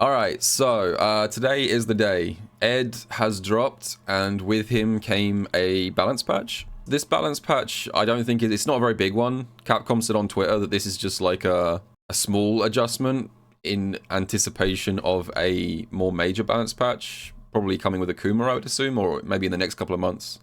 Alright, so today is the day. Ed has dropped, and with him came a balance patch. This balance patch, I don't think it's not a very big one. Capcom said on Twitter that this is just like a small adjustment in anticipation of a more major balance patch, probably coming with Akuma, I would assume, or maybe in the next couple of months,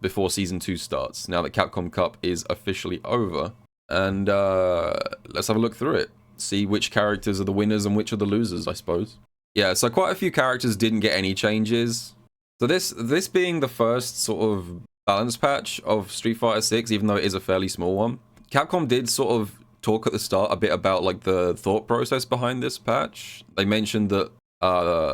before Season 2 starts, now that Capcom Cup is officially over. And let's have a look through it. See which characters are the winners and which are the losers, I suppose. Yeah, so quite a few characters didn't get any changes. So this being the first sort of balance patch of Street Fighter 6, even though it is a fairly small one, Capcom did sort of talk at the start a bit about like the thought process behind this patch. They mentioned that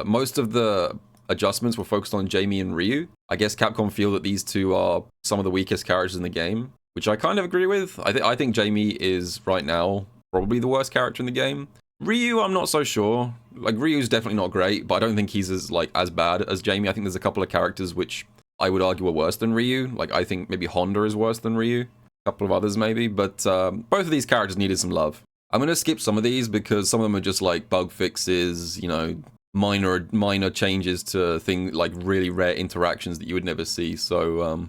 most of the adjustments were focused on Jamie and Ryu. I guess Capcom feel that these two are some of the weakest characters in the game, which I kind of agree with. I think Jamie is right now probably the worst character in the game. Ryu, I'm not so sure. Like, Ryu's definitely not great, but I don't think he's as bad as Jamie. I think there's a couple of characters which I would argue are worse than Ryu. Like, I think maybe Honda is worse than Ryu. A couple of others maybe, but both of these characters needed some love. I'm gonna skip some of these because some of them are just like bug fixes, you know, minor changes to things like really rare interactions that you would never see. So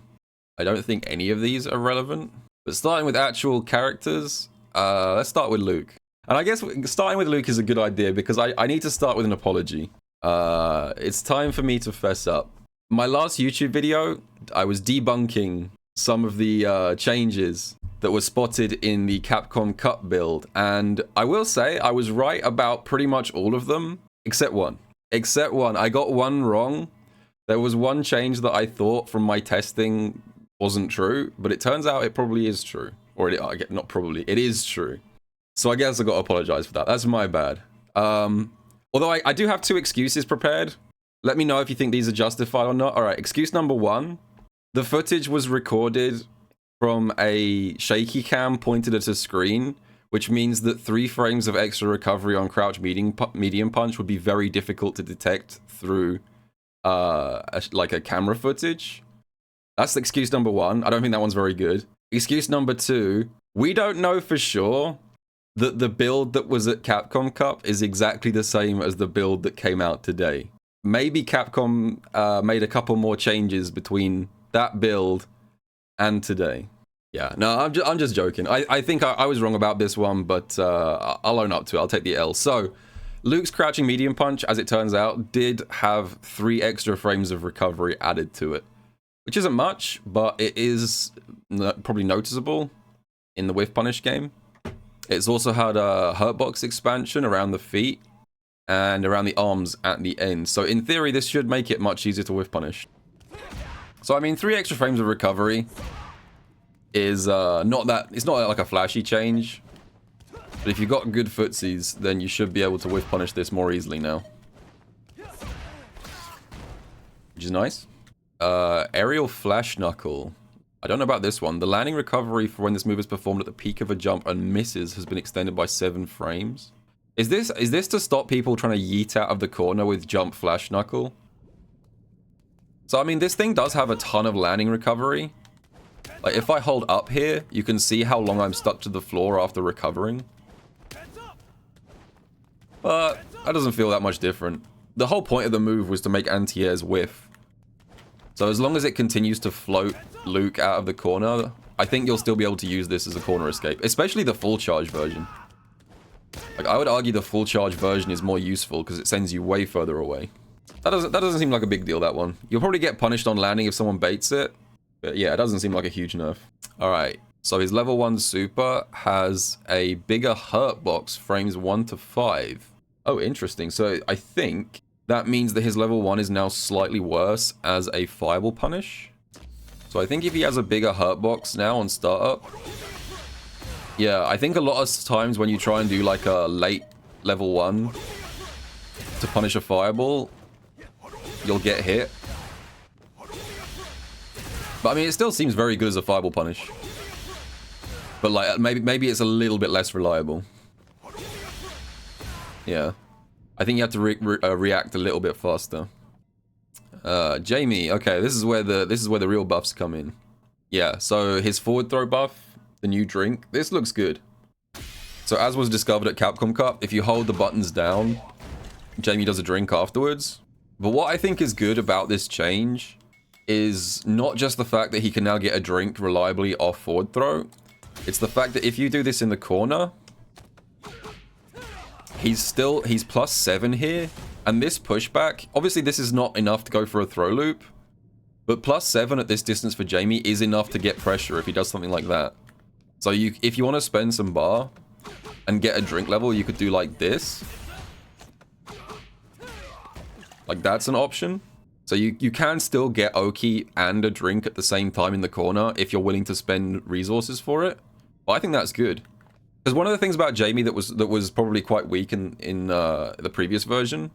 I don't think any of these are relevant. But starting with actual characters, let's start with Luke. And I guess starting with Luke is a good idea because I need to start with an apology. It's time for me to fess up. My last YouTube video, I was debunking some of the changes that were spotted in the Capcom Cup build. And I will say I was right about pretty much all of them, except one. Except one. I got one wrong. There was one change that I thought from my testing wasn't true, but it turns out it probably is true. Or not probably, it is true. So I guess I got to apologize for that. That's my bad. Although I do have two excuses prepared. Let me know if you think these are justified or not. All right, excuse number one. The footage was recorded from a shaky cam pointed at a screen, which means that 3 frames of extra recovery on crouch medium punch would be very difficult to detect through like a camera footage. That's excuse number one. I don't think that one's very good. Excuse number two, we don't know for sure that the build that was at Capcom Cup is exactly the same as the build that came out today. Maybe Capcom made a couple more changes between that build and today. Yeah, no, I'm just joking. I think I was wrong about this one, but I'll own up to it. I'll take the L. So, Luke's crouching medium punch, as it turns out, did have 3 extra frames of recovery added to it. Which isn't much, but it is probably noticeable in the Whiff Punish game. It's also had a Hurtbox expansion around the feet and around the arms at the end. So in theory, this should make it much easier to Whiff Punish. So I mean, 3 extra frames of recovery is it's not like a flashy change. But if you've got good footsies, then you should be able to Whiff Punish this more easily now. Which is nice. Aerial Flash Knuckle. I don't know about this one. The landing recovery for when this move is performed at the peak of a jump and misses has been extended by 7 frames. Is this to stop people trying to yeet out of the corner with jump Flash Knuckle? So I mean, this thing does have a ton of landing recovery. Like if I hold up here, you can see how long I'm stuck to the floor after recovering. But that doesn't feel that much different. The whole point of the move was to make anti-airs whiff. So as long as it continues to float Luke out of the corner, I think you'll still be able to use this as a corner escape, especially the full charge version. Like, I would argue the full charge version is more useful because it sends you way further away. That doesn't seem like a big deal, that one. You'll probably get punished on landing if someone baits it, but yeah, it doesn't seem like a huge nerf. Alright, so his level 1 super has a bigger hurt box, frames 1 to 5. Oh, interesting. So I think that means that his level 1 is now slightly worse as a fireball punish. So I think if he has a bigger hurt box now on startup... Yeah, I think a lot of times when you try and do like a late level 1 to punish a fireball, you'll get hit. But I mean, it still seems very good as a fireball punish. But like, maybe it's a little bit less reliable. Yeah. I think you have to react a little bit faster. Jamie, okay, this is where the real buffs come in. Yeah, so his forward throw buff, the new drink, this looks good. So as was discovered at Capcom Cup, if you hold the buttons down, Jamie does a drink afterwards. But what I think is good about this change is not just the fact that he can now get a drink reliably off forward throw. It's the fact that if you do this in the corner, he's +7 here. And this pushback, obviously this is not enough to go for a throw loop, but +7 at this distance for Jamie is enough to get pressure if he does something like that. So if you want to spend some bar and get a drink level, you could do like this. Like that's an option. So you can still get Oki and a drink at the same time in the corner if you're willing to spend resources for it. But I think that's good. Because one of the things about Jamie that was probably quite weak in the previous version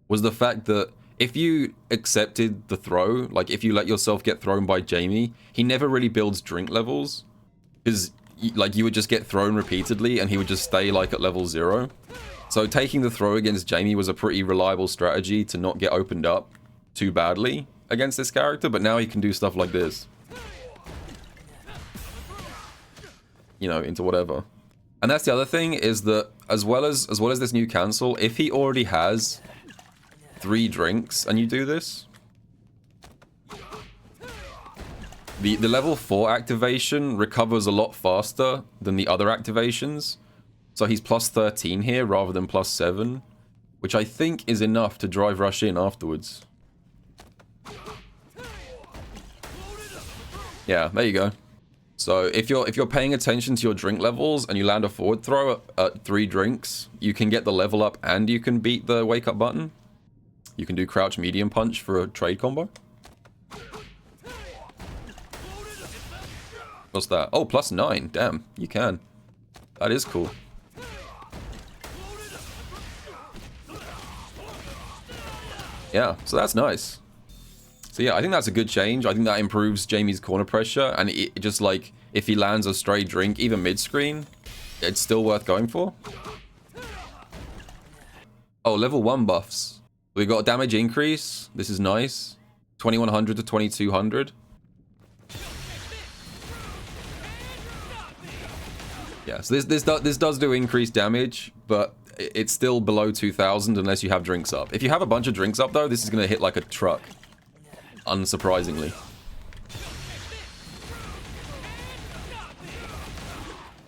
was the fact that if you accepted the throw, like if you let yourself get thrown by Jamie, he never really builds drink levels. Because like you would just get thrown repeatedly and he would just stay like at level 0. So taking the throw against Jamie was a pretty reliable strategy to not get opened up too badly against this character, but now he can do stuff like this. You know, into whatever. And that's the other thing, is that as well as this new cancel, if he already has 3 drinks and you do this, the level 4 activation recovers a lot faster than the other activations. So he's +13 here rather than +7, which I think is enough to drive Rush in afterwards. Yeah, there you go. So if you're paying attention to your drink levels and you land a forward throw at 3 drinks, you can get the level up and you can beat the wake up button. You can do crouch medium punch for a trade combo. What's that? Oh, +9. Damn, you can. That is cool. Yeah, so that's nice. So yeah, I think that's a good change. I think that improves Jamie's corner pressure, and it just like, if he lands a stray drink, even mid-screen, it's still worth going for. Oh, level 1 buffs. We got damage increase. This is nice. 2100 to 2200. Yeah, so this does do increased damage, but it's still below 2000 unless you have drinks up. If you have a bunch of drinks up though, this is going to hit like a truck. Unsurprisingly.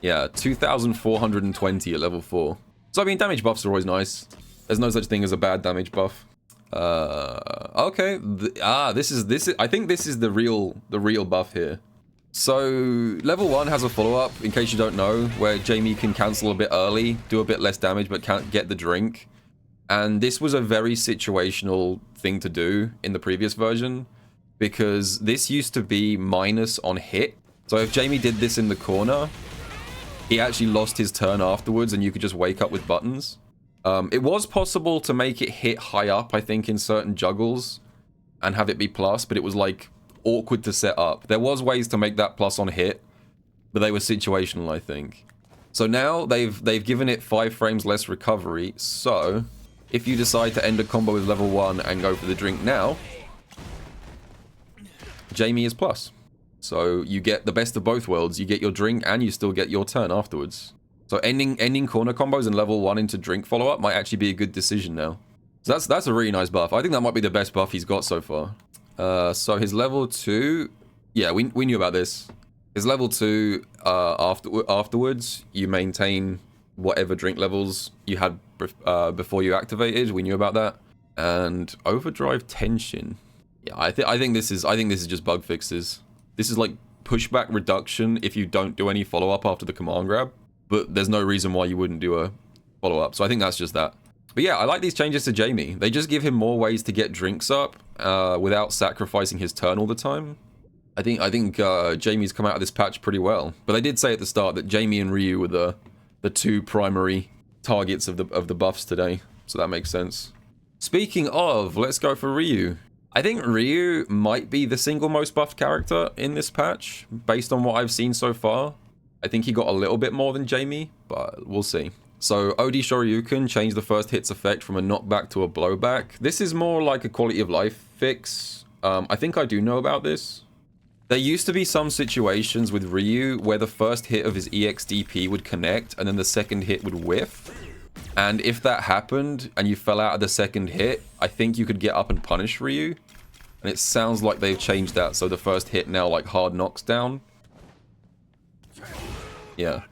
Yeah, 2420 at level 4. So I mean, damage buffs are always nice. There's no such thing as a bad damage buff. Okay. This is I think this is the real buff here. So level 1 has a follow-up, in case you don't know, where Jamie can cancel a bit early, do a bit less damage, but can't get the drink. And this was a very situational thing to do in the previous version, because this used to be minus on hit. So if Jamie did this in the corner, he actually lost his turn afterwards and you could just wake up with buttons. It was possible to make it hit high up, I think, in certain juggles and have it be plus, but it was like awkward to set up. There was ways to make that plus on hit, but they were situational, I think. So now they've given it 5 frames less recovery, so if you decide to end a combo with level 1 and go for the drink now, Jamie is plus. So you get the best of both worlds. You get your drink and you still get your turn afterwards. So ending corner combos and level 1 into drink follow-up might actually be a good decision now. So that's a really nice buff. I think that might be the best buff he's got so far. So his level 2... Yeah, we knew about this. His level 2, afterwards, you maintain whatever drink levels you had before you activated. We knew about that. And overdrive tension. Yeah, I think this is just bug fixes. This is like pushback reduction if you don't do any follow-up after the command grab. But there's no reason why you wouldn't do a follow-up. So I think that's just that. But yeah, I like these changes to Jamie. They just give him more ways to get drinks up without sacrificing his turn all the time. I think Jamie's come out of this patch pretty well. But they did say at the start that Jamie and Ryu were the 2 primary targets of the buffs today. So that makes sense. Speaking of, let's go for Ryu. I think Ryu might be the single most buffed character in this patch, based on what I've seen so far. I think he got a little bit more than Jamie, but we'll see. So OD Shoryuken changed the first hit's effect from a knockback to a blowback. This is more like a quality of life fix. I think I do know about this. There used to be some situations with Ryu where the first hit of his EXDP would connect and then the second hit would whiff. And if that happened and you fell out of the second hit, I think you could get up and punish Ryu. And it sounds like they've changed that, so the first hit now like hard knocks down. Yeah.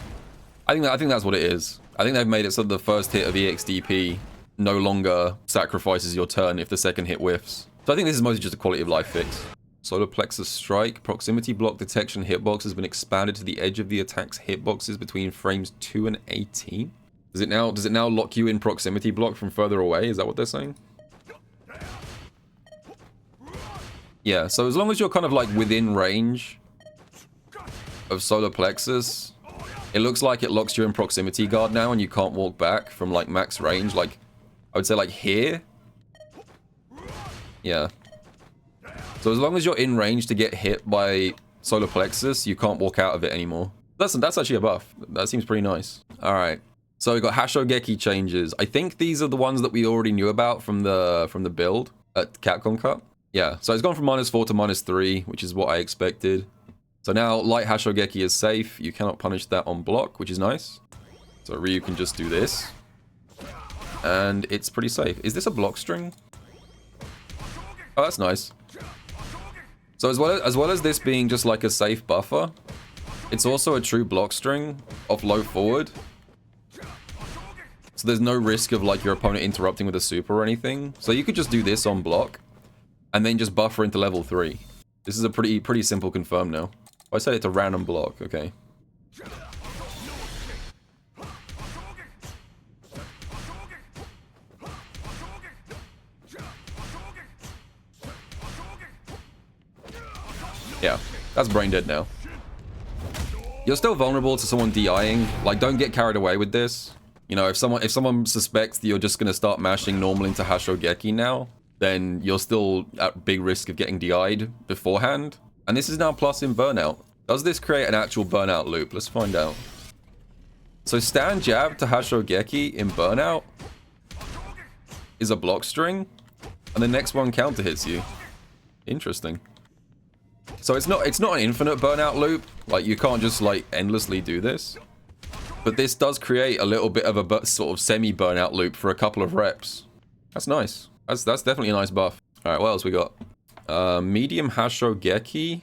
I think that's what it is. I think they've made it so the first hit of EXDP no longer sacrifices your turn if the second hit whiffs. So I think this is mostly just a quality of life fix. Solar Plexus Strike. Proximity block detection hitbox has been expanded to the edge of the attack's hitboxes between frames 2 and 18. Does it now lock you in proximity block from further away? Is that what they're saying? Yeah, so as long as you're kind of like within range of Solar Plexus, it looks like it locks you in proximity guard now and you can't walk back from like max range. Like, I would say like here. Yeah. So as long as you're in range to get hit by Solar Plexus, you can't walk out of it anymore. That's actually a buff. That seems pretty nice. All right. So we got Hashogeki changes. I think these are the ones that we already knew about from the build at Capcom Cup. Yeah, so it's gone from -4 to -3, which is what I expected. So now light Hashogeki is safe. You cannot punish that on block, which is nice. So Ryu can just do this. And it's pretty safe. Is this a block string? Oh, that's nice. So as well as this being just like a safe buffer, it's also a true block string of low forward. So there's no risk of like your opponent interrupting with a super or anything. So you could just do this on block and then just buffer into level 3. This is a pretty simple confirm now. I say it's a random block, okay. Yeah, that's brain dead now. You're still vulnerable to someone DIing. Like, don't get carried away with this. You know, if someone suspects that you're just gonna start mashing normal into Hashogeki now, then you're still at big risk of getting DI'd beforehand. And this is now plus in burnout. Does this create an actual burnout loop? Let's find out. So stand jab to Hashogeki in burnout is a block string, and the next one counter hits you. Interesting. So it's not an infinite burnout loop. Like, you can't just like endlessly do this. But this does create a little bit of a sort of semi-burnout loop for a couple of reps. That's nice. That's definitely a nice buff. All right, what else we got? Medium Hashogeki.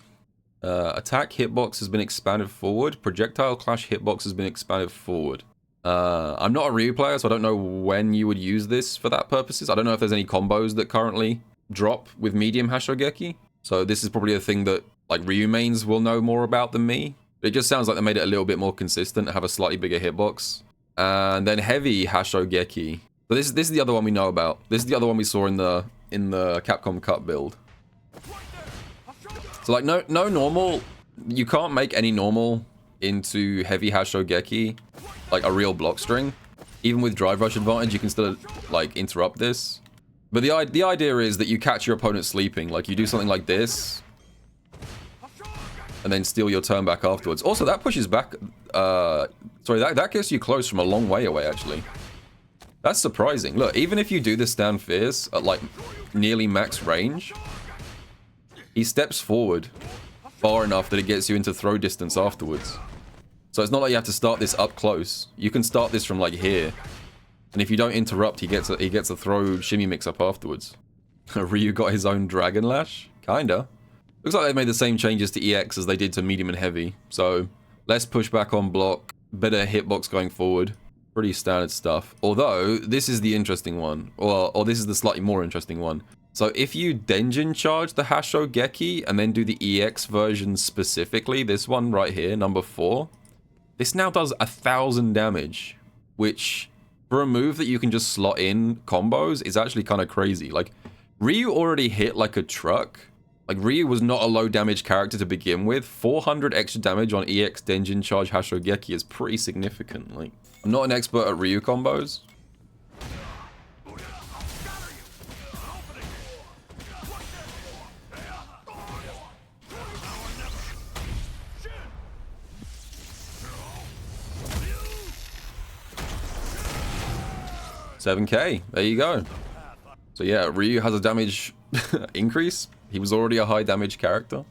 Attack hitbox has been expanded forward. Projectile clash hitbox has been expanded forward. I'm not a Ryu player, so I don't know when you would use this for that purposes. I don't know if there's any combos that currently drop with medium Hashogeki. So this is probably a thing that like Ryu mains will know more about than me. But it just sounds like they made it a little bit more consistent, have a slightly bigger hitbox. And then heavy Hashogeki. So this is the other one we know about. This is the other one we saw in the Capcom Cup build. So like no normal, you can't make any normal into heavy Hashogeki, like a real block string. Even with drive rush advantage, you can still like interrupt this. But the idea is that you catch your opponent sleeping, like you do something like this, and then steal your turn back afterwards. Also, that pushes back, sorry, that gets you close from a long way away, actually. That's surprising. Look, even if you do this stand fierce at like nearly max range, he steps forward far enough that it gets you into throw distance afterwards. So it's not like you have to start this up close. You can start this from like here. And if you don't interrupt, he gets a throw shimmy mix up afterwards. Ryu got his own Dragon Lash? Kinda. Looks like they made the same changes to EX as they did to medium and heavy. So less pushback on block, better hitbox going forward. Pretty standard stuff. Although, this is the interesting one. Or this is the slightly more interesting one. So if you Denjin charge the Hashogeki and then do the EX version specifically, this one right here, number 4, this now does 1,000 damage, which for a move that you can just slot in combos is actually kind of crazy. Like, Ryu already hit like a truck. Like, Ryu was not a low damage character to begin with. 400 extra damage on EX Denjin charge Hashogeki is pretty significant. Like, I'm not an expert at Ryu combos. $7K, there you go. So yeah, Ryu has a damage increase. He was already a high damage character.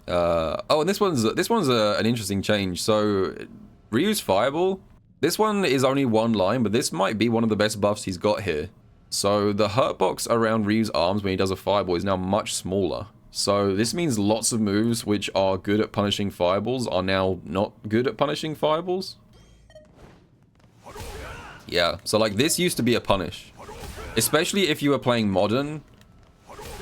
Oh, and this one's an interesting change. So Ryu's Fireball, This one is only one line, but this might be one of the best buffs he's got here. So the hurt box around Ryu's arms when he does a fireball is now much smaller. So this means lots of moves which are good at punishing fireballs are now not good at punishing fireballs. Yeah, so like this used to be a punish. Especially if you were playing modern,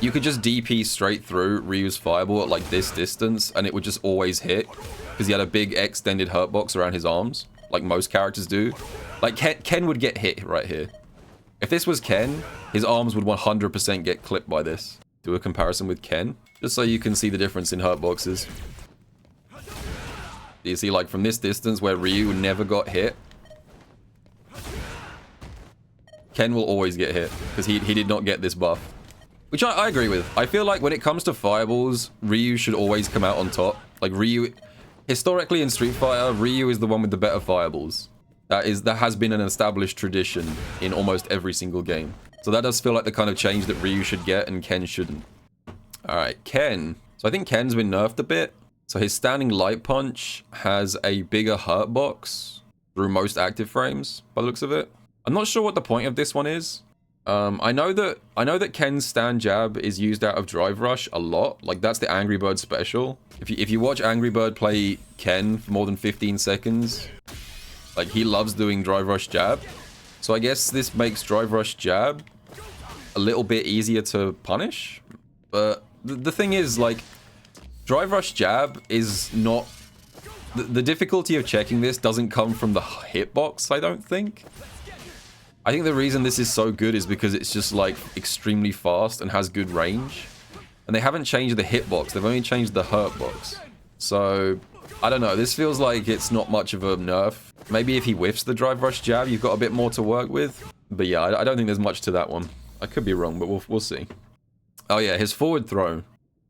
you could just DP straight through Ryu's fireball at like this distance and it would just always hit. Because he had a big extended hurt box around his arms, like most characters do. Like Ken would get hit right here. If this was Ken, his arms would 100% get clipped by this. Do a comparison with Ken, just so you can see the difference in hurt boxes. You see, like from this distance where Ryu never got hit, Ken will always get hit because he did not get this buff. Which I agree with. I feel like when it comes to fireballs, Ryu should always come out on top. Like Ryu, historically in Street Fighter, Ryu is the one with the better fireballs. That has been an established tradition in almost every single game. So that does feel like the kind of change that Ryu should get and Ken shouldn't. Alright, Ken. So I think Ken's been nerfed a bit. So his standing light punch has a bigger hurt box through most active frames, by the looks of it. I'm not sure what the point of this one is. I know that Ken's stand jab is used out of Drive Rush a lot. Like that's the Angry Bird special. If you watch Angry Bird play Ken for more than 15 seconds, like he loves doing Drive Rush jab. So I guess this makes Drive Rush jab a little bit easier to punish. But the thing is, like, Drive Rush jab is not... The difficulty of checking this doesn't come from the hitbox, I don't think. I think the reason this is so good is because it's just, like, extremely fast and has good range. And they haven't changed the hitbox, they've only changed the hurt box. So, I don't know, this feels like it's not much of a nerf. Maybe if he whiffs the Drive Rush jab, you've got a bit more to work with. But yeah, I don't think there's much to that one. I could be wrong, but we'll see. Oh yeah, his forward throw.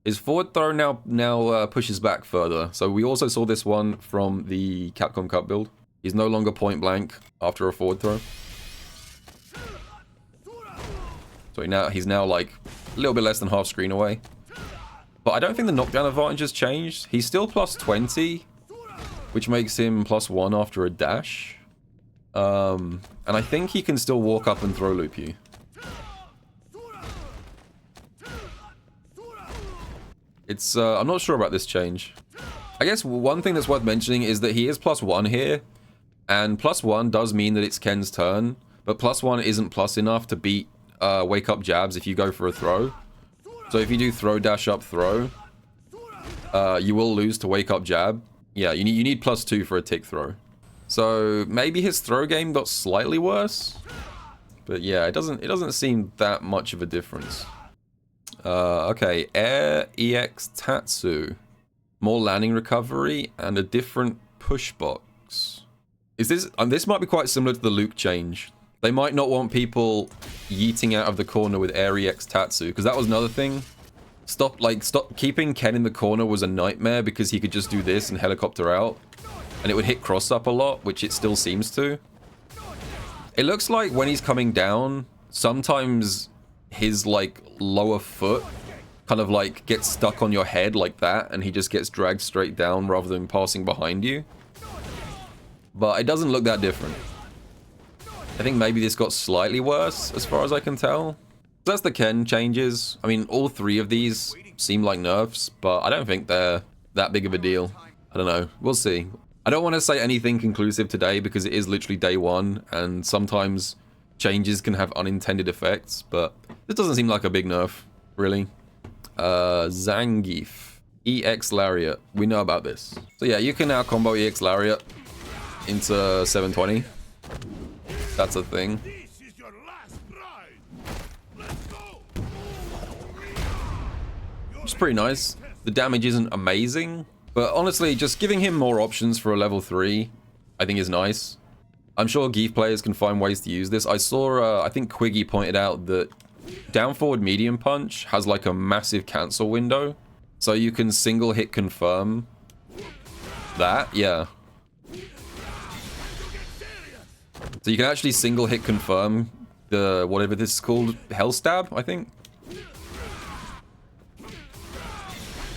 His forward throw now pushes back further. So we also saw this one from the Capcom Cup build. He's no longer point blank after a forward throw. So he's now like a little bit less than half screen away. But I don't think the knockdown advantage has changed. He's still plus 20, which makes him plus 1 after a dash. And I think he can still walk up and throw loop you. It's, I'm not sure about this change. I guess one thing that's worth mentioning is that he is plus 1 here. And plus 1 does mean that it's Ken's turn. But plus 1 isn't plus enough to beat wake up jabs if you go for a throw. So if you do throw, dash up, throw, you will lose to wake up jab. Yeah, you need plus 2 for a tick throw. So maybe his throw game got slightly worse. But yeah, it doesn't seem that much of a difference. Okay, Air EX Tatsu. More landing recovery and a different push box. Is this might be quite similar to the Luke change. They might not want people yeeting out of the corner with Air EX Tatsu, because that was another thing. Stop keeping Ken in the corner was a nightmare because he could just do this and helicopter out. And it would hit cross up a lot, which it still seems to. It looks like when he's coming down, sometimes his like lower foot kind of like gets stuck on your head like that, and he just gets dragged straight down rather than passing behind you. But it doesn't look that different. I think maybe this got slightly worse as far as I can tell. That's the Ken changes. I mean, all 3 of these seem like nerfs, but I don't think they're that big of a deal. I don't know. We'll see. I don't want to say anything conclusive today because it is literally day 1, and sometimes changes can have unintended effects, but this doesn't seem like a big nerf, really. Zangief. EX Lariat. We know about this. So yeah, you can now combo EX Lariat into 720. That's a thing. It's pretty nice. The damage isn't amazing, but honestly, just giving him more options for a level 3, I think is nice. I'm sure Geef players can find ways to use this. I saw, I think Quiggy pointed out that down forward medium punch has like a massive cancel window. So you can single hit confirm that, yeah. So you can actually single hit confirm the, whatever this is called, Hell Stab, I think.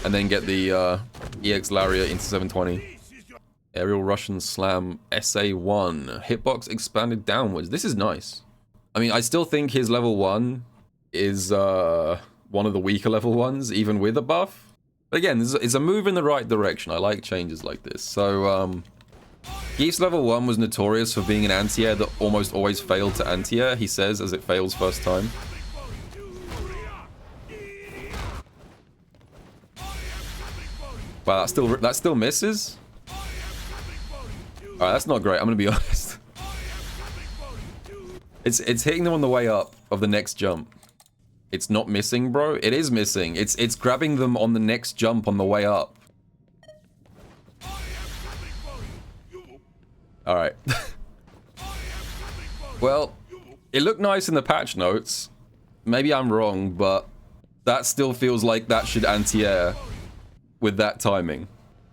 And then get the EX Lariat into 720. Aerial Russian Slam SA1. Hitbox expanded downwards. This is nice. I mean, I still think his level 1 is one of the weaker level ones, even with a buff. But again, it's a move in the right direction. I like changes like this. So, Geef's level 1 was notorious for being an anti-air that almost always failed to anti-air, he says, as it fails first time. Wow, that still misses? Alright, that's not great, I'm gonna be honest. It's hitting them on the way up of the next jump. It's not missing, bro. It is missing. It's grabbing them on the next jump on the way up. Alright. Well, it looked nice in the patch notes. Maybe I'm wrong, but that still feels like that should anti-air with that timing.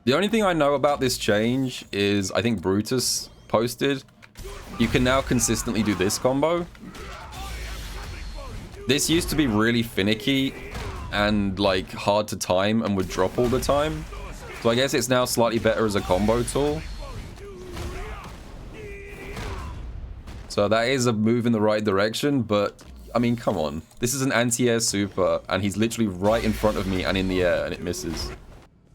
The only thing I know about this change is, I think Brutus posted, you can now consistently do this combo. This used to be really finicky and like hard to time and would drop all the time. So I guess it's now slightly better as a combo tool. So that is a move in the right direction, but I mean, come on. This is an anti-air super and he's literally right in front of me and in the air and it misses.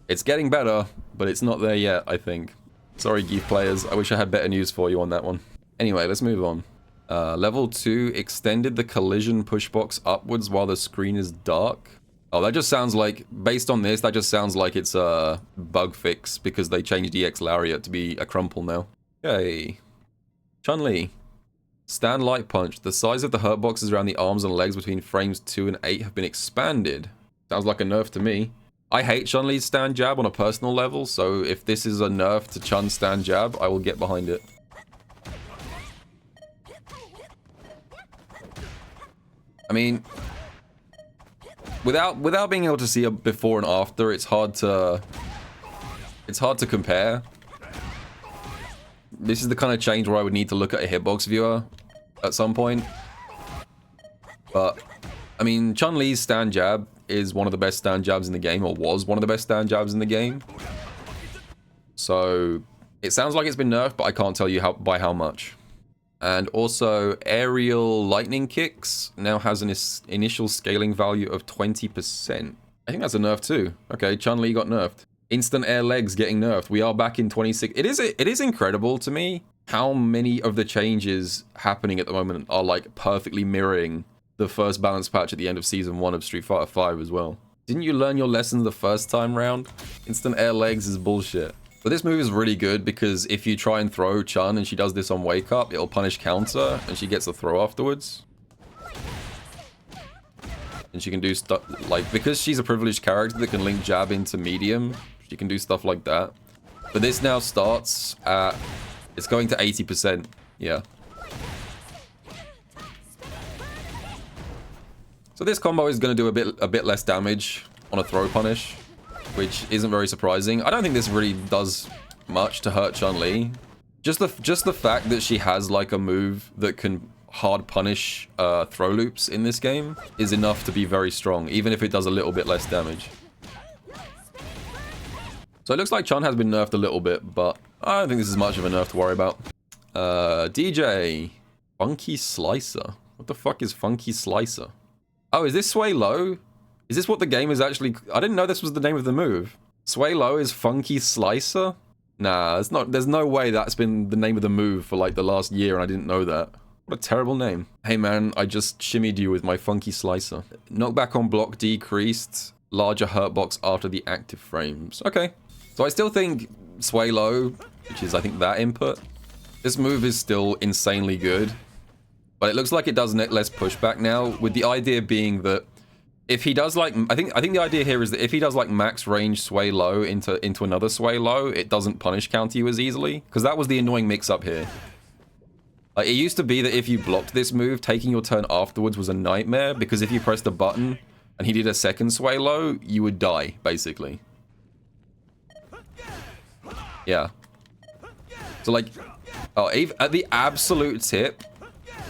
It's getting better, but it's not there yet, I think. Sorry, Geef players. I wish I had better news for you on that one. Anyway, let's move on. Level 2 extended the collision push box upwards while the screen is dark. Oh, that just sounds like, based on this, that just sounds like it's a bug fix because they changed EX Lariat to be a crumple now. Okay. Chun Li. Stand light punch. The size of the hurt boxes around the arms and legs between frames 2 and 8 have been expanded. Sounds like a nerf to me. I hate Chun Li's stand jab on a personal level, so if this is a nerf to Chun's stand jab, I will get behind it. I mean, without being able to see a before and after, it's hard to compare. This is the kind of change where I would need to look at a hitbox viewer at some point. But I mean, Chun Li's stand jab is one of the best stand jabs in the game, or was one of the best stand jabs in the game. So it sounds like it's been nerfed, but I can't tell you by how much. And also, aerial lightning kicks now has an initial scaling value of 20%. I think that's a nerf too. Okay, Chun Li got nerfed. Instant air legs getting nerfed. We are back in 26. It is incredible to me how many of the changes happening at the moment are like perfectly mirroring the first balance patch at the end of Season 1 of Street Fighter 5 as well. Didn't you learn your lessons the first time round? Instant air legs is bullshit. But this move is really good because if you try and throw Chun and she does this on wake up, it'll punish counter and she gets the throw afterwards. And she can do stuff like, because she's a privileged character that can link jab into medium, she can do stuff like that. But this now starts at, it's going to 80%. Yeah. So this combo is going to do a bit less damage on a throw punish, which isn't very surprising. I don't think this really does much to hurt Chun Li. Just the fact that she has like a move that can hard punish throw loops in this game is enough to be very strong, even if it does a little bit less damage. So it looks like Chun has been nerfed a little bit, but I don't think this is much of a nerf to worry about. Deejay. Funky Slicer. What the fuck is Funky Slicer? Oh, is this Sway Low? Is this what the game is actually... I didn't know this was the name of the move. Sway Low is Funky Slicer? Nah, it's not. There's no way that's been the name of the move for like the last year and I didn't know that. What a terrible name. Hey man, I just shimmied you with my Funky Slicer. Knockback on block decreased. Larger hurt box after the active frames. Okay. So I still think Sway Low, which is I think that input, this move is still insanely good. But it looks like it does less pushback now, with the idea being that if he does like, I think the idea here is that if he does like max range Sway Low into another Sway Low, it doesn't punish counter you as easily, because that was the annoying mix up here. Like, it used to be that if you blocked this move, taking your turn afterwards was a nightmare, because if you pressed a button and he did a second Sway Low, you would die, basically. Yeah. So like, oh, at the absolute tip,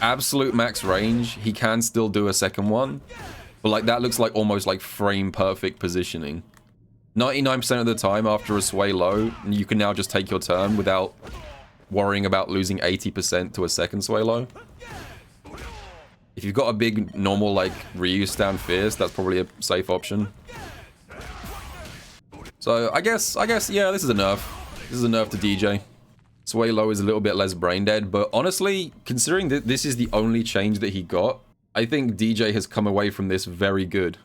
absolute max range, he can still do a second one. But like, that looks like almost like frame perfect positioning. 99% of the time after a sway low, you can now just take your turn without worrying about losing 80% to a second sway low. If you've got a big normal like Ryu stand fierce, that's probably a safe option. So I guess yeah, this is enough. This is enough to Deejay. Sway low is a little bit less brain dead, but honestly, considering that this is the only change that he got, I think Deejay has come away from this very good.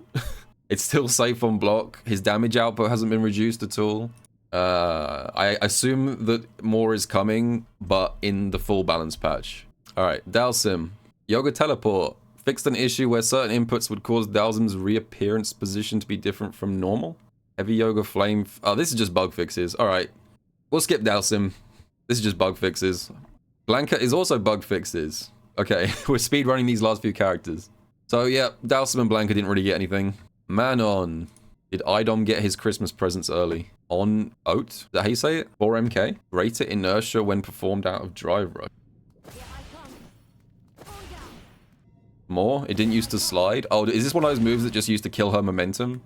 It's still safe on block. His damage output hasn't been reduced at all. I assume that more is coming, but in the full balance patch. All right, Dhalsim. Yoga Teleport. Fixed an issue where certain inputs would cause Dhalsim's reappearance position to be different from normal. Heavy Yoga Flame. Oh, this is just bug fixes. All right, we'll skip Dhalsim. This is just bug fixes. Blanka is also bug fixes. Okay, we're speedrunning these last few characters. So yeah, Dhalsim and Blanka didn't really get anything. Manon. Did Idom get his Christmas presents early? On Oat? Is that how you say it? 4MK? Greater inertia when performed out of drive rush. More? It didn't used to slide? Oh, is this one of those moves that just used to kill her momentum?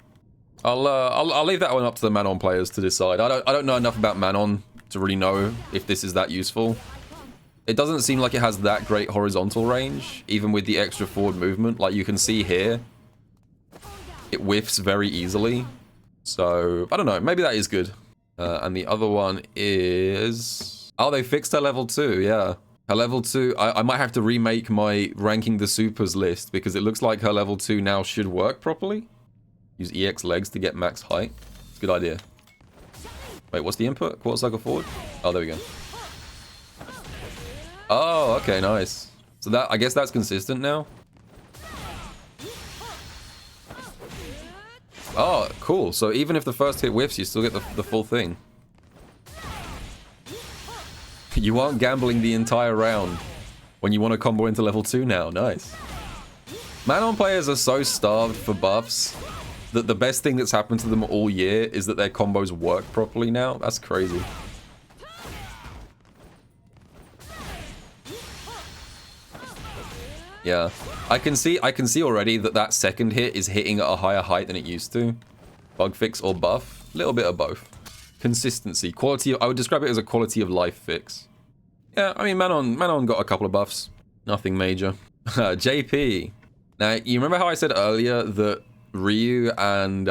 I'll leave that one up to the Manon players to decide. I don't know enough about Manon to really know if this is that useful. It doesn't seem like it has that great horizontal range, even with the extra forward movement. Like you can see here, it whiffs very easily. So, I don't know, maybe that is good. And the other one is... Oh, they fixed her level 2, yeah. Her level 2, I might have to remake my ranking the supers list because it looks like her level 2 now should work properly. Use EX legs to get max height. It's a good idea. Wait, what's the input? Quarter cycle forward? Oh, there we go. Oh, okay, nice. So that, I guess that's consistent now. Oh, cool. So even if the first hit whiffs, you still get the full thing. You aren't gambling the entire round when you want to combo into level 2 now. Nice. Manon players are so starved for buffs that the best thing that's happened to them all year is that their combos work properly now. That's crazy. Yeah, I can see already that that second hit is hitting at a higher height than it used to. Bug fix or buff, a little bit of both. Consistency, quality. I would describe it as a quality of life fix. Yeah, I mean Manon got a couple of buffs, nothing major. JP. Now you remember how I said earlier that Ryu and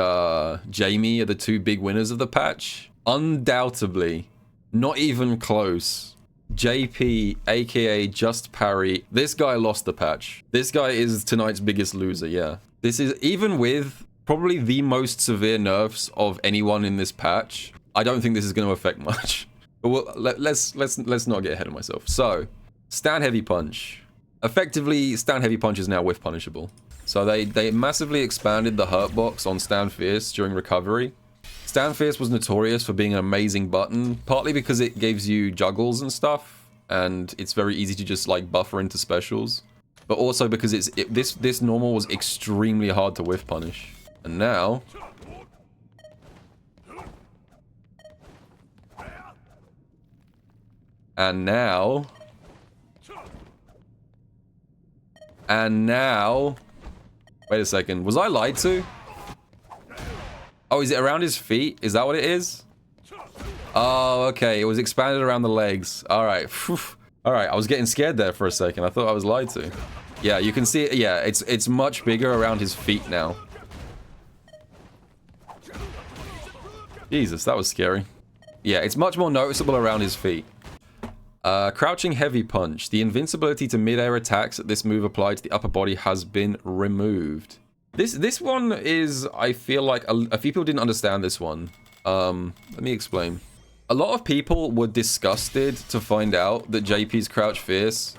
Jamie are the two big winners of the patch? Undoubtedly, not even close. JP, aka Just Parry, this guy lost the patch. This guy is tonight's biggest loser, yeah. This is, even with probably the most severe nerfs of anyone in this patch, I don't think this is going to affect much. But let's not get ahead of myself. So, stand heavy punch. Effectively, stand heavy punch is now whiff punishable. So they massively expanded the hurt box on stand fierce during recovery. Stand fierce was notorious for being an amazing button, partly because it gives you juggles and stuff, and it's very easy to just like buffer into specials, but also because this normal was extremely hard to whiff punish. And now wait a second, was I lied to? Oh, is it around his feet? Is that what it is? Oh, okay. It was expanded around the legs. All right. All right. I was getting scared there for a second. I thought I was lied to. Yeah, you can see it. Yeah, it's much bigger around his feet now. Jesus, that was scary. Yeah, it's much more noticeable around his feet. Crouching heavy punch. The invincibility to mid-air attacks that this move applied to the upper body has been removed. This one is, I feel like a few people didn't understand this one. Let me explain. A lot of people were disgusted to find out that JP's Crouch Fierce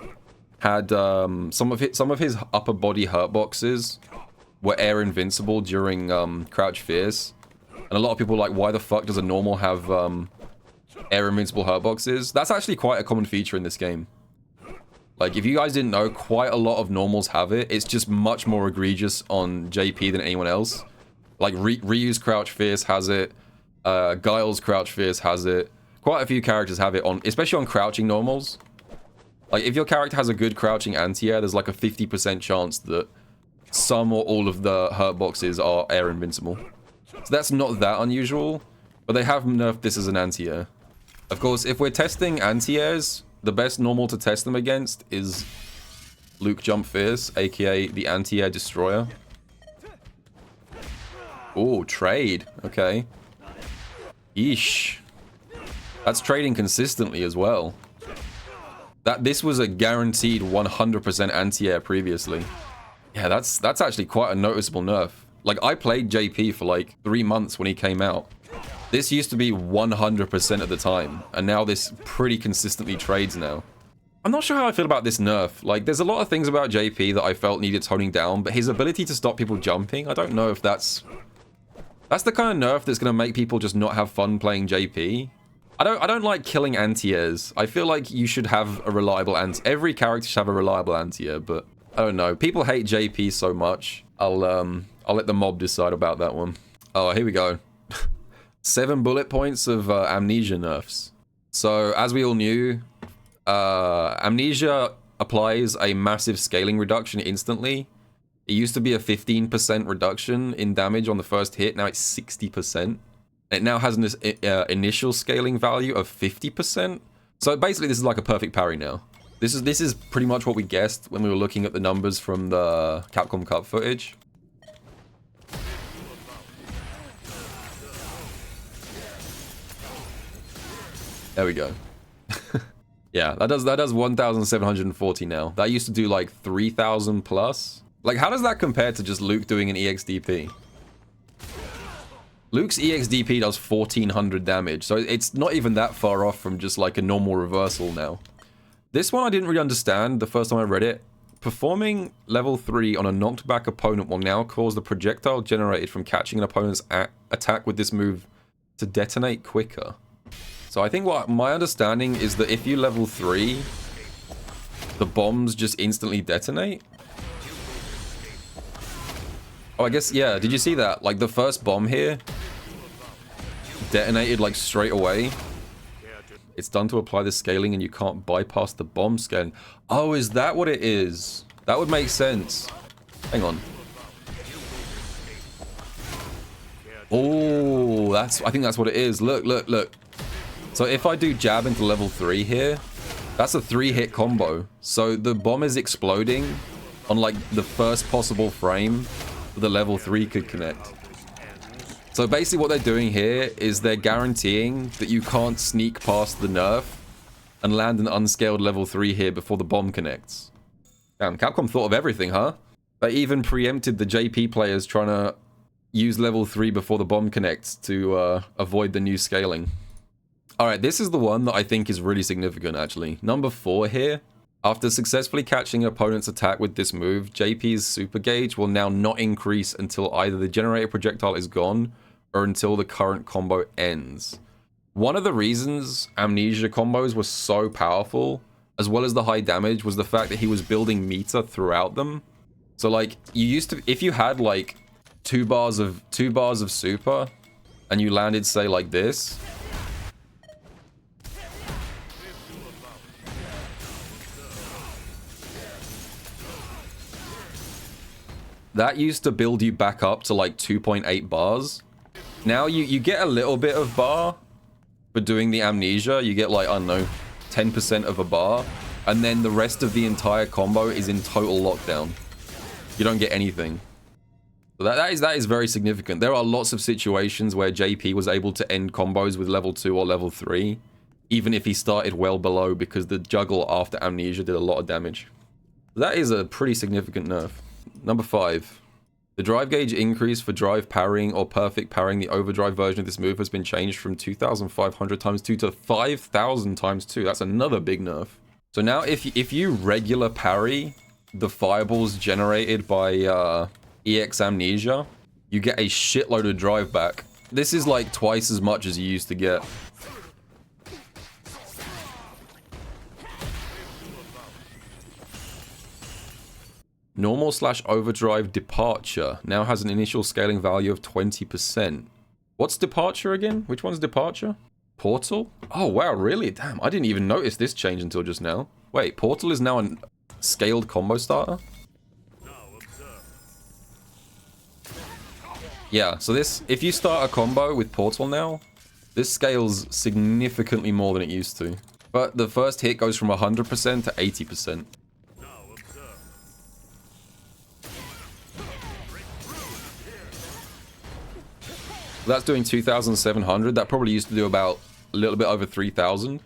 had some of his upper body hurt boxes were air invincible during Crouch Fierce. And a lot of people were like, why the fuck does a normal have air invincible hurt boxes? That's actually quite a common feature in this game. Like, if you guys didn't know, quite a lot of normals have it. It's just much more egregious on JP than anyone else. Like, Ryu's Crouch Fierce has it. Guile's Crouch Fierce has it. Quite a few characters have it, especially on crouching normals. Like, if your character has a good crouching anti-air, there's like a 50% chance that some or all of the hurt boxes are air invincible. So that's not that unusual, but they have nerfed this as an anti-air. Of course, if we're testing anti-airs, the best normal to test them against is Luke Jump Fierce, aka the anti-air destroyer. Oh, trade. Okay. Yeesh. That's trading consistently as well. This was a guaranteed 100% anti-air previously. Yeah, that's actually quite a noticeable nerf. Like, I played JP for like 3 months when he came out. This used to be 100% of the time, and now this pretty consistently trades now. I'm not sure how I feel about this nerf. Like, there's a lot of things about JP that I felt needed toning down, but his ability to stop people jumping, I don't know if that's the kind of nerf that's going to make people just not have fun playing JP. I don't like killing anti-airs. I feel like you should have a reliable every character should have a reliable anti-air, but I don't know. People hate JP so much. I'll let the mob decide about that one. Oh, here we go. 7 bullet points of amnesia nerfs. So, as we all knew, amnesia applies a massive scaling reduction instantly. It used to be a 15% reduction in damage on the first hit. Now it's 60%. It now has an initial scaling value of 50%. So basically, this is like a perfect parry now. This is pretty much what we guessed when we were looking at the numbers from the Capcom Cup footage. There we go. Yeah, that does 1,740 now. That used to do like 3,000 plus. Like, how does that compare to just Luke doing an EXDP? Luke's EXDP does 1,400 damage, so it's not even that far off from just like a normal reversal now. This one I didn't really understand the first time I read it. Performing level 3 on a knocked back opponent will now cause the projectile generated from catching an opponent's attack with this move to detonate quicker. So I think what my understanding is that if you level 3, the bombs just instantly detonate. Oh, I guess, yeah, did you see that? Like, the first bomb here detonated, like, straight away. It's done to apply the scaling and you can't bypass the bomb scaling. Oh, is that what it is? That would make sense. Hang on. Oh, I think that's what it is. Look, look, look. So if I do jab into level 3 here, that's a 3-hit combo. So the bomb is exploding on, like, the first possible frame the level 3 could connect. So basically what they're doing here is they're guaranteeing that you can't sneak past the nerf and land an unscaled level 3 here before the bomb connects. Damn, Capcom thought of everything, huh? They even preempted the JP players trying to use level 3 before the bomb connects to avoid the new scaling. Alright, this is the one that I think is really significant, actually. Number 4 here. After successfully catching an opponent's attack with this move, JP's super gauge will now not increase until either the generated projectile is gone or until the current combo ends. One of the reasons amnesia combos were so powerful, as well as the high damage, was the fact that he was building meter throughout them. So like, you used to, if you had like 2 bars of super and you landed, say, like this, that used to build you back up to like 2.8 bars. Now you get a little bit of bar for doing the amnesia. You get like, I don't know, 10% of a bar. And then the rest of the entire combo is in total lockdown. You don't get anything. So that is very significant. There are lots of situations where JP was able to end combos with level 2 or level 3, even if he started well below, because the juggle after amnesia did a lot of damage. That is a pretty significant nerf. Number 5. The drive gauge increase for drive parrying or perfect parrying the overdrive version of this move has been changed from 2,500 times 2 to 5,000 times 2. That's another big nerf. So now if you regular parry the fireballs generated by EX Amnesia, you get a shitload of drive back. This is like twice as much as you used to get. Normal / overdrive departure now has an initial scaling value of 20%. What's departure again? Which one's departure? Portal? Oh wow, really? Damn, I didn't even notice this change until just now. Wait, Portal is now a scaled combo starter? Yeah, so this, if you start a combo with Portal now, this scales significantly more than it used to. But the first hit goes from 100% to 80%. That's doing 2,700. That probably used to do about a little bit over 3,000.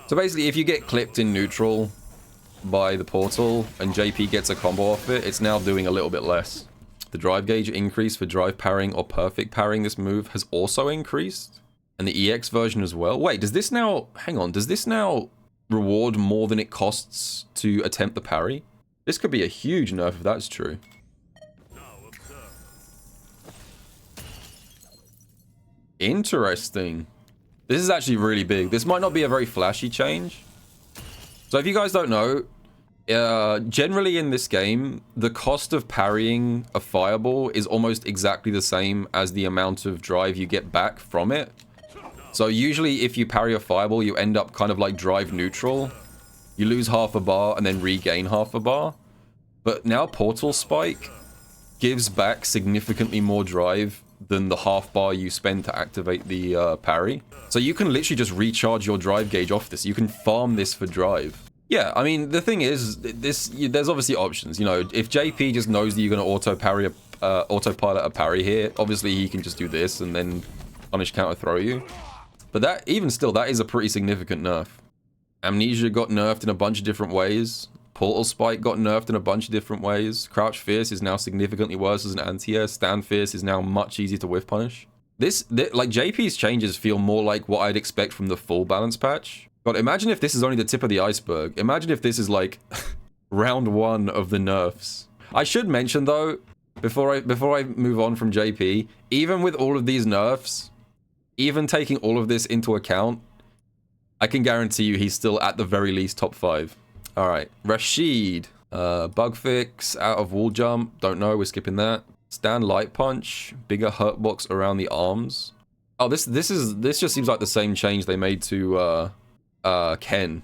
So basically, if you get clipped in neutral by the Portal and JP gets a combo off it, it's now doing a little bit less. The drive gauge increase for drive parrying or perfect parrying this move has also increased. And the EX version as well. Wait, does this now... Hang on, does this now reward more than it costs to attempt the parry? This could be a huge nerf if that's true. Interesting. This is actually really big. This might not be a very flashy change. So if you guys don't know, generally in this game, the cost of parrying a fireball is almost exactly the same as the amount of drive you get back from it. So usually if you parry a fireball, you end up kind of like drive neutral. You lose half a bar and then regain half a bar. But now Portal Spike gives back significantly more drive than the half bar you spend to activate the parry. So you can literally just recharge your drive gauge off this. You can farm this for drive. Yeah, I mean, the thing is, there's obviously options. You know, if JP just knows that you're going to autopilot a parry here, obviously he can just do this and then punish counter throw you. But that, even still, that is a pretty significant nerf. Amnesia got nerfed in a bunch of different ways. Portal Spike got nerfed in a bunch of different ways. Crouch Fierce is now significantly worse as an anti-air. Stand Fierce is now much easier to whiff punish. Like, JP's changes feel more like what I'd expect from the full balance patch. God, imagine if this is only the tip of the iceberg. Imagine if this is like round one of the nerfs. I should mention though, before I move on from JP, even with all of these nerfs, even taking all of this into account, I can guarantee you he's still at the very least top 5. All right, Rashid, bug fix, out of wall jump, don't know, we're skipping that. Stand light punch, bigger hurt box around the arms. Oh, this just seems like the same change they made to Ken.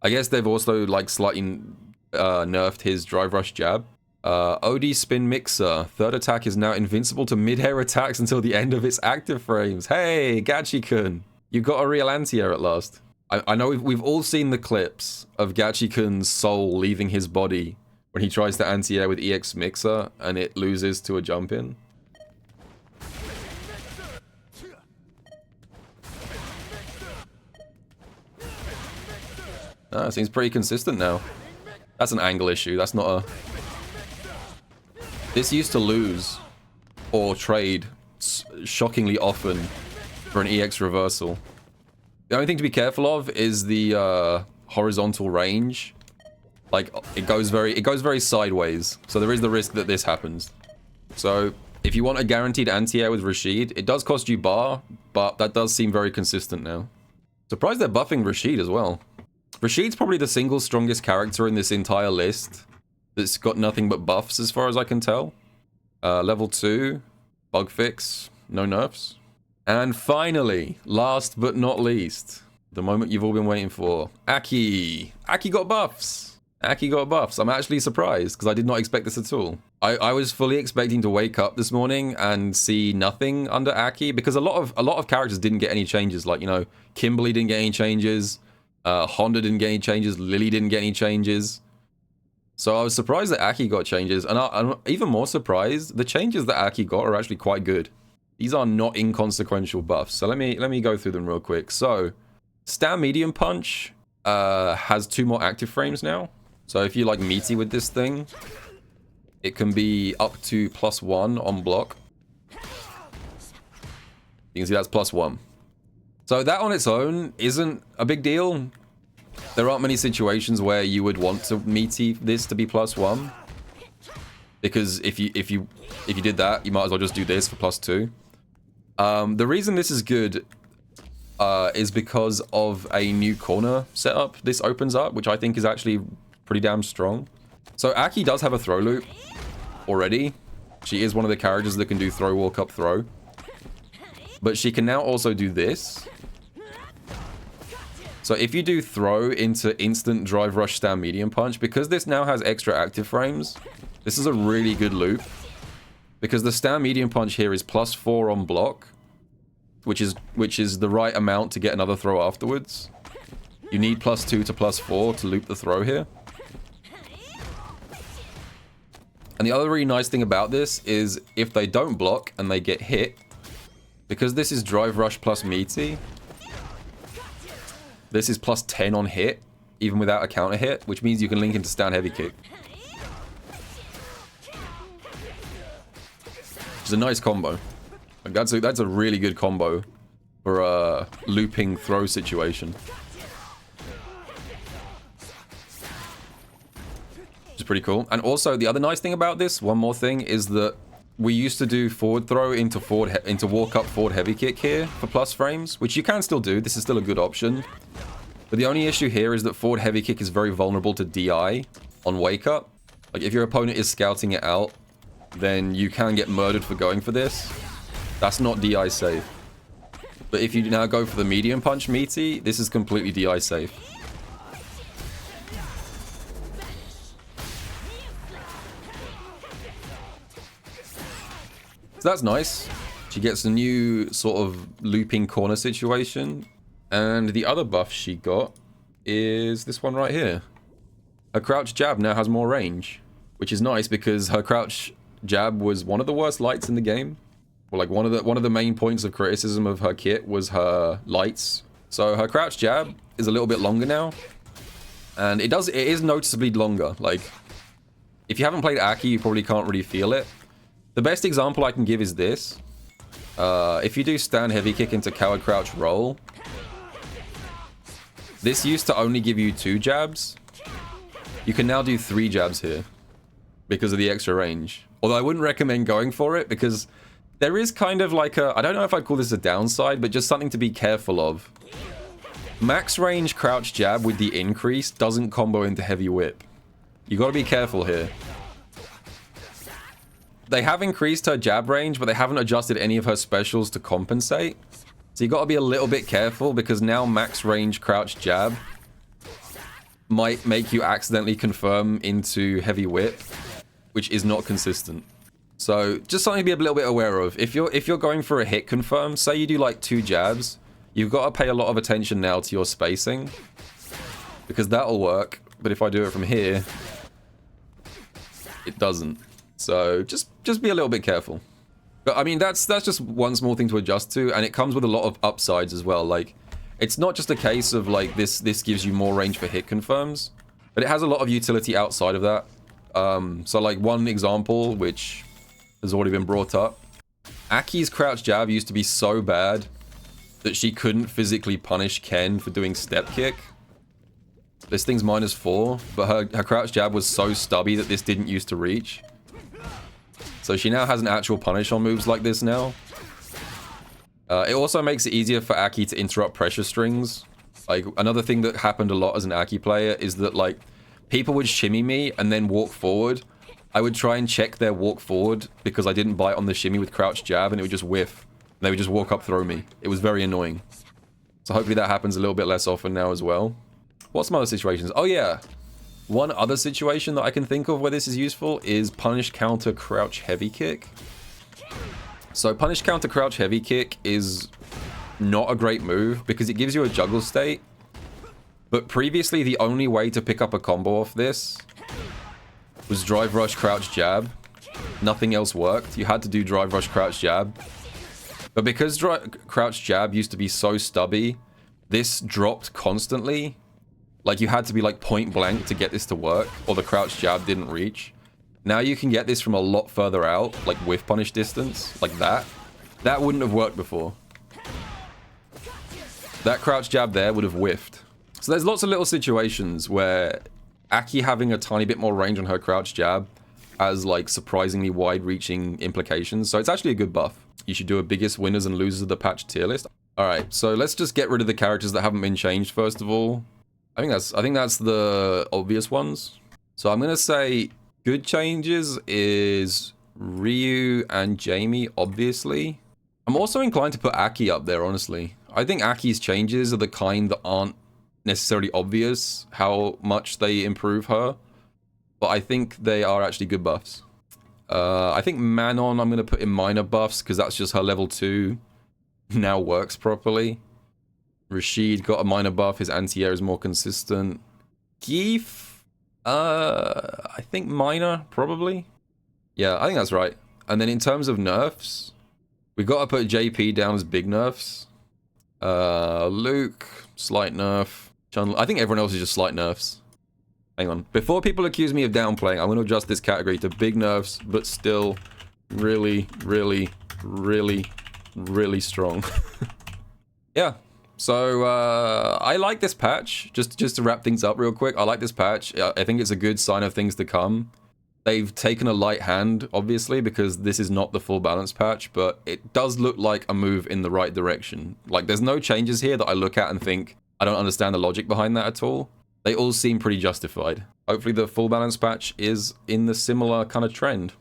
I guess they've also like slightly nerfed his drive rush jab. OD spin mixer. Third attack is now invincible to mid-air attacks until the end of its active frames. Hey, Gachi-kun, you got a real anti-air at last. I know we've all seen the clips of Gachi-kun's soul leaving his body when he tries to anti-air with EX mixer and it loses to a jump in. Seems pretty consistent now. That's an angle issue. That's not a... This used to lose or trade shockingly often for an EX reversal. The only thing to be careful of is the horizontal range. Like, it goes very sideways. So there is the risk that this happens. So if you want a guaranteed anti-air with Rashid, it does cost you bar, but that does seem very consistent now. Surprised they're buffing Rashid as well. Rashid's probably the single strongest character in this entire list that's got nothing but buffs as far as I can tell. Level 2, bug fix, no nerfs. And finally, last but not least, the moment you've all been waiting for, Aki. Aki got buffs. Aki got buffs. I'm actually surprised because I did not expect this at all. I was fully expecting to wake up this morning and see nothing under Aki because a lot of characters didn't get any changes. Like, you know, Kimberly didn't get any changes. Honda didn't get any changes. Lily didn't get any changes. So I was surprised that Aki got changes, and I'm even more surprised the changes that Aki got are actually quite good. These are not inconsequential buffs. So let me go through them real quick. So Stand Medium Punch has 2 more active frames now. So if you like meaty with this thing, it can be up to +1 on block. You can see that's +1. So that on its own isn't a big deal. There aren't many situations where you would want to meaty this to be +1. Because if you did that, you might as well just do this for +2. The reason this is good is because of a new corner setup this opens up, which I think is actually pretty damn strong. So Aki does have a throw loop already. She is one of the characters that can do throw, walk up, throw. But she can now also do this. So if you do throw into instant drive rush stand medium punch, because this now has extra active frames, this is a really good loop. because the stand medium punch here is +4 on block, which is the right amount to get another throw afterwards. You need +2 to +4 to loop the throw here. And the other really nice thing about this is if they don't block and they get hit, because this is drive rush plus meaty, this is +10 on hit, even without a counter hit, which means you can link into stand heavy kick. It's a nice combo. Like that's a really good combo for a looping throw situation. Which is pretty cool. And also the other nice thing about this, one more thing, is that we used to do forward throw into walk up forward heavy kick here for plus frames, which you can still do. This is still a good option. But the only issue here is that forward heavy kick is very vulnerable to DI on wake up. Like if your opponent is scouting it out, then you can get murdered for going for this. That's not DI safe. But if you now go for the medium punch meaty, this is completely DI safe. So that's nice. She gets a new sort of looping corner situation. And the other buff she got is this one right here. Her crouch jab now has more range, which is nice because her crouch jab was one of the worst lights in the game. Well, like one of the main points of criticism of her kit was her lights. So her crouch jab is a little bit longer now, and it is noticeably longer. Like if you haven't played Aki, you probably can't really feel it. The best example I can give is this. If you do stand heavy kick into coward crouch roll, this used to only give you 2 jabs. You can now do 3 jabs here because of the extra range. Although I wouldn't recommend going for it because there is kind of like a, I don't know if I'd call this a downside, but just something to be careful of. Max range crouch jab with the increase doesn't combo into heavy whip. You got to be careful here. They have increased her jab range, but they haven't adjusted any of her specials to compensate. So you got to be a little bit careful because now max range crouch jab might make you accidentally confirm into heavy whip, which is not consistent. So just something to be a little bit aware of. If you're going for a hit confirm, say you do like 2 jabs, you've got to pay a lot of attention now to your spacing because that'll work. But if I do it from here, it doesn't. So just be a little bit careful. But I mean, that's just one small thing to adjust to, and it comes with a lot of upsides as well. Like, it's not just a case of like this gives you more range for hit confirms, but it has a lot of utility outside of that. So like one example, which has already been brought up, Aki's crouch jab used to be so bad that she couldn't physically punish Ken for doing step kick. This thing's -4, but her crouch jab was so stubby that this didn't used to reach. So she now has an actual punish on moves like this now. It also makes it easier for Aki to interrupt pressure strings. Like, another thing that happened a lot as an Aki player is that, like, people would shimmy me and then walk forward. I would try and check their walk forward because I didn't bite on the shimmy with crouch jab and it would just whiff. And they would just walk up throw me. It was very annoying. So hopefully that happens a little bit less often now as well. What's some other situations? Oh yeah. One other situation that I can think of where this is useful is punish counter crouch heavy kick. So punish counter crouch heavy kick is not a great move because it gives you a juggle state. But previously the only way to pick up a combo off this was drive rush crouch jab. Nothing else worked. You had to do drive rush crouch jab. But because crouch jab used to be so stubby, this dropped constantly. Like, you had to be like point blank to get this to work, or the crouch jab didn't reach. Now you can get this from a lot further out, like whiff punish distance, like that. That wouldn't have worked before. That crouch jab there would have whiffed. So there's lots of little situations where Aki having a tiny bit more range on her crouch jab has like surprisingly wide-reaching implications. So it's actually a good buff. You should do a biggest winners and losers of the patch tier list. Alright, so let's just get rid of the characters that haven't been changed first of all. I think that's the obvious ones. So I'm gonna say good changes is Ryu and Jamie, obviously. I'm also inclined to put Aki up there, honestly. I think Aki's changes are the kind that aren't necessarily obvious how much they improve her, but I think they are actually good buffs. I think Manon I'm going to put in minor buffs because that's just her level 2 now works properly. Rashid got a minor buff, his anti-air is more consistent. Zangief, I think minor, probably. Yeah, I think that's right. And then in terms of nerfs, we got to put JP down as big nerfs. Luke, slight nerf. Chun Li, I think everyone else is just slight nerfs. Hang on. Before people accuse me of downplaying, I'm going to adjust this category to big nerfs, but still really, really, really, really strong. Yeah. So, I like this patch. Just to wrap things up real quick, I like this patch. I think it's a good sign of things to come. They've taken a light hand, obviously, because this is not the full balance patch, but it does look like a move in the right direction. Like, there's no changes here that I look at and think, I don't understand the logic behind that at all. They all seem pretty justified. Hopefully the full balance patch is in the similar kind of trend.